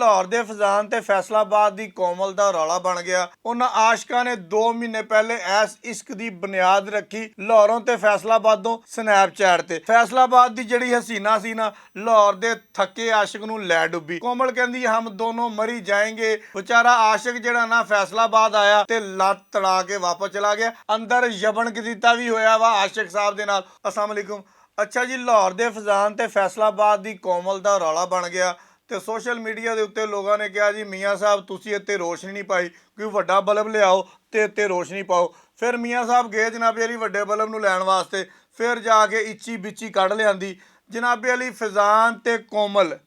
लाहौर के फजान ते फैसलाबाद की कोमल का रौला बन गया। उन्होंने आशका ने 2 महीने पहले ऐस इश्क की बुनियाद रखी लाहौरों ते फैसलाबादों स्नैपचैट ते। फैसलाबाद की जिहड़ी हसीना सी ना लाहौर के थके आशिक नूं लै डुब्बी। कोमल कहंदी हम दोनों मरी जाएंगे। बेचारा आशिक जिहड़ा ना फैसलाबाद आया ते लत तड़ा के वापस चला गया। अंदर यबन गतीता भी होया वा आशिक साहब दे नाल। अस्सलाम वालेकुम। अच्छा जी, लाहौर के फजान ते फैसलाबाद की कोमल का रौला बन गया तो सोशल मीडिया के उत्ते लोगों ने कहा जी मियाँ साहब तुसी इत्ते रोशनी नहीं पाई, कोई वड्डा बल्ब लियाओ तो इत्ते रोशनी पाओ। फिर मियाँ साहब गए जनाबे अली वड्डे बल्ब नूं लैण वास्ते, फिर जाके इच्ची बिच्ची कढ़ लियांदी। जनाबे अली फजान ते कोमल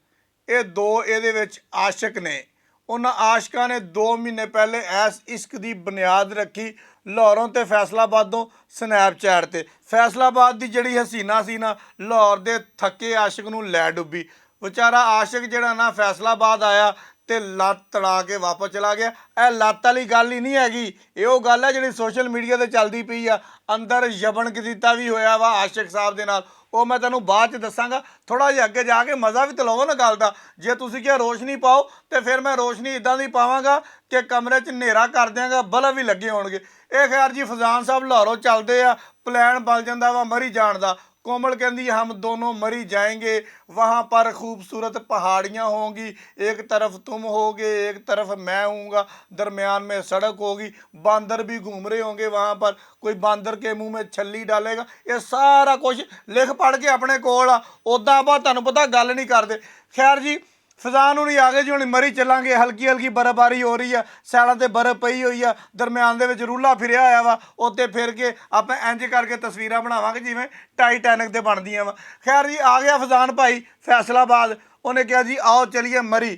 ये दो इहदे विच आशिक ने। उन्होंने आशका ने 2 महीने पहले ऐस इश्क की बुनियाद रखी लाहौरों ते फैसलाबादों स्नैपचैट ते। फैसलाबाद की जिहड़ी हसीना सी ना लाहौर के थके आशिक नूं लै डुब्बी। बेचारा आशिक जिहड़ा ना फैसलाबाद आया ते लत तड़ा के वापस चला गया। यह लत वाली गल ही नहीं हैगी, ये गल है जिहड़ी सोशल मीडिया ते चलदी पई आ। अंदर यबन गतीता भी होया वा आशिक साहब दे नाल। वो मैं तैनूं बाद च दसांगा, थोड़ा जिहा अगे जाके मज़ा भी तो लवो ना गल दा। जे तुसीं क्या रोशनी पाओ तो फिर मैं रोशनी इदां दी पावांगा कि कमरे च नेरा कर दियांगा, बल्ब भी लगे होणगे। ये खैर जी फजान साहब लाहौरों चलते आ, प्लैन बन जाता वा मरी जाण दा। कोमल कहती हम दोनों मरी जाएंगे, वहाँ पर खूबसूरत पहाड़ियाँ होंगी, एक तरफ तुम होगे एक तरफ मैं हूँगा, दरमियान में सड़क होगी, बांदर भी घूम रहे होंगे वहाँ पर, कोई बांदर के मुंह में छल्ली डालेगा। ये सारा कुछ लिख पढ़ के अपने कोल आ, उदा आप तुहानूं पता गल नहीं करते। खैर जी फजान हुणी आ गए जी, हुण मरी चलांगे। हल्की हल्की बर्फबारी हो रही है, सैडां ते बर्फ पई हुई है, दरम्यान दे विच रूला फिरिया होया वा, उत्ते फिर के आपां इंज करके तस्वीरां बनावांगे जिवें टाइटैनिक ते बनदियां वा। खैर जी आ गया फजान भाई फैसलाबाद। उन्हें कहा जी आओ चलिए मरी।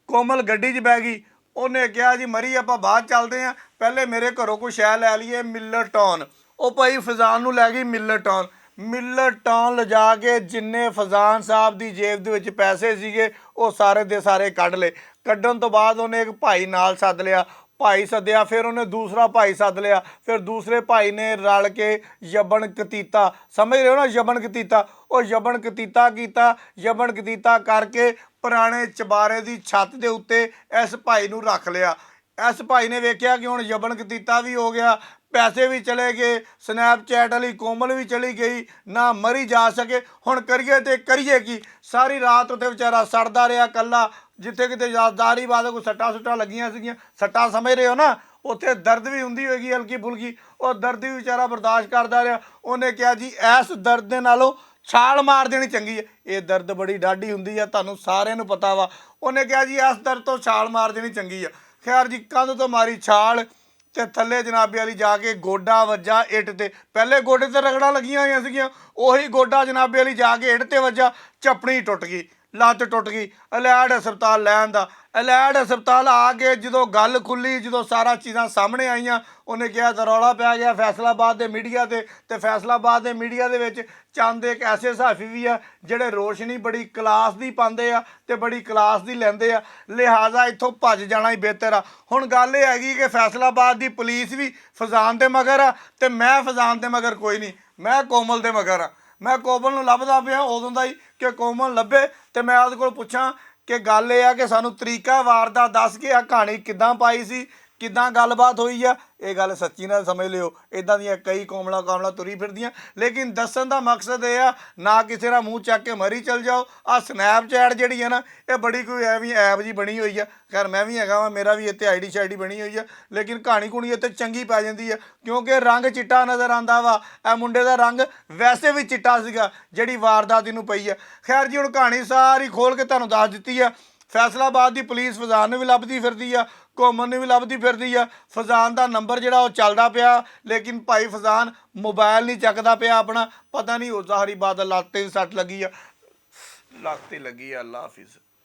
कोमल गड्डी 'च बह गई। उन्हें कहा जी मरी आपां बाद चलते हैं, पहले मेरे घरों कोई शै लै लईए मिलर टाउन। वो भाई फजान नूं लै गई Miller town. Miller town Lija के जिन्ने फजान साहब की जेब दे विच पैसे सीगे वो सारे दे सारे कढ़ ले। कढ़न तो बाद उन्हें एक भाई नाल सद लिया, भाई सद्या, फिर उन्हें दूसरा भाई सद लिया, फिर दूसरे भाई ने रल के यबन गतीता, समझ रहे हो ना यबन गतीता, वो यबन गतीता कीता। यबन गतीता करके पुराने चबारे की छत के उत्ते इस भाई नूं रख लिया। इस भाई ने वेख्या कि हुण यबन गतीता भी हो गया, पैसे भी चले गए, स्नैपचैट वाली कोमल भी चली गई, ना मरी जा सके, हुण करिए ते करिए की। सारी रात उत्ते बेचारा सड़दा रहा कल्ला, जिथे किते याददारी बात कोई सट्टा सुट्टा लगियां सीगियां, सट्टा समझ रहे हो ना, उत्थे दर्द भी हुंदी होएगी हल्की फुल्की, और दर्द भी बेचारा बर्दाश्त करदा रहा। उन्हें कहा जी इस दर्द दे नालों छाल मार देनी चंगी है, ये दर्द बड़ी डाढ़ी हुंदी है, तुहानूं सारिआं नूं पता वा। उन्हें कहा जी इस दर्द तो छाल मार देनी चंगी है। खैर जी कंध तो मारी छाल ते थल्ले जनाबे वाली जाके गोडा वज्जा इट ते। पहले गोडे ते रगड़ा लगियां होईयां सीगियां, उही गोडा जनाबे वाली जाके इट ते वज्जा, झपड़ी टुट गई, लत्त टुट गई। अलैड हस्पताल लै आंदा। अलैड हस्पताल आ के जो गल खुली, जो सारा चीज़ां सामने आईयां, उन्हें कहा तो रौला पै गया फैसलाबाद के मीडिया ते फैसलाबाद के मीडिया दे विच चंद एक ऐसे सहाफ़ी भी आ जिहड़े रोशनी बड़ी क्लास दी पांदे आ ते बड़ी क्लास दी लैंदे आ, लिहाजा इत्थों भज जाना ही बेहतर आ। हुण गल ये हैगी कि फैसलाबाद दी पुलिस भी फजान दे मगर आ ते मैं फजान दे मगर कोई नहीं, मैं कोमल दे मगर आ। मैं कोमल नूं लभदा पिया उदों दा ही कि कोमल लभे ते मैं उहदे कोल पुछां कि गल ये आ कि सानूं तरीका वार दा दस के आ कहानी किदां पाई सी, किदां गलबात हुई आ। ये गल सच्ची ना समझ लिओ, इदां दियां कई कोमला कामला तुरी फिरदियां, लेकिन दस्सण दा मकसद ये आ ना किसी दा मूँह चक के मरी चल जाओ। आ स्नैपचैट जिहड़ी है ना ये बड़ी कोई ऐवी ऐप जी बनी हुई है। खैर मैं भी हैगा वां, मेरा भी इत्ते आईडी शाईडी बनी हुई है, लेकिन कहानी कुहनी इत्ते चंगी पै जांदी है क्योंकि रंग चिट्टा नज़र आंदा वा। ए मुंडे दा रंग वैसे भी चिट्टा सीगा जिहड़ी वारदात इहनूं पई है। खैर जी हुण कहानी सारी खोल के तुहानूं दस दित्ती है। फैसलाबाद की पुलिस फजान भी लभदी फिरदी आ, घूमन भी लभदी फिरदी आ। फजान का नंबर जिहड़ा वो चलदा पिया, लेकिन भाई फजान मोबाइल नहीं चकदा पिया अपना, पता नहीं हो ज़ाहरी बात लत्त ते सट लगी आ, लत्त ते लगी आ। अल्लाह हाफिज़।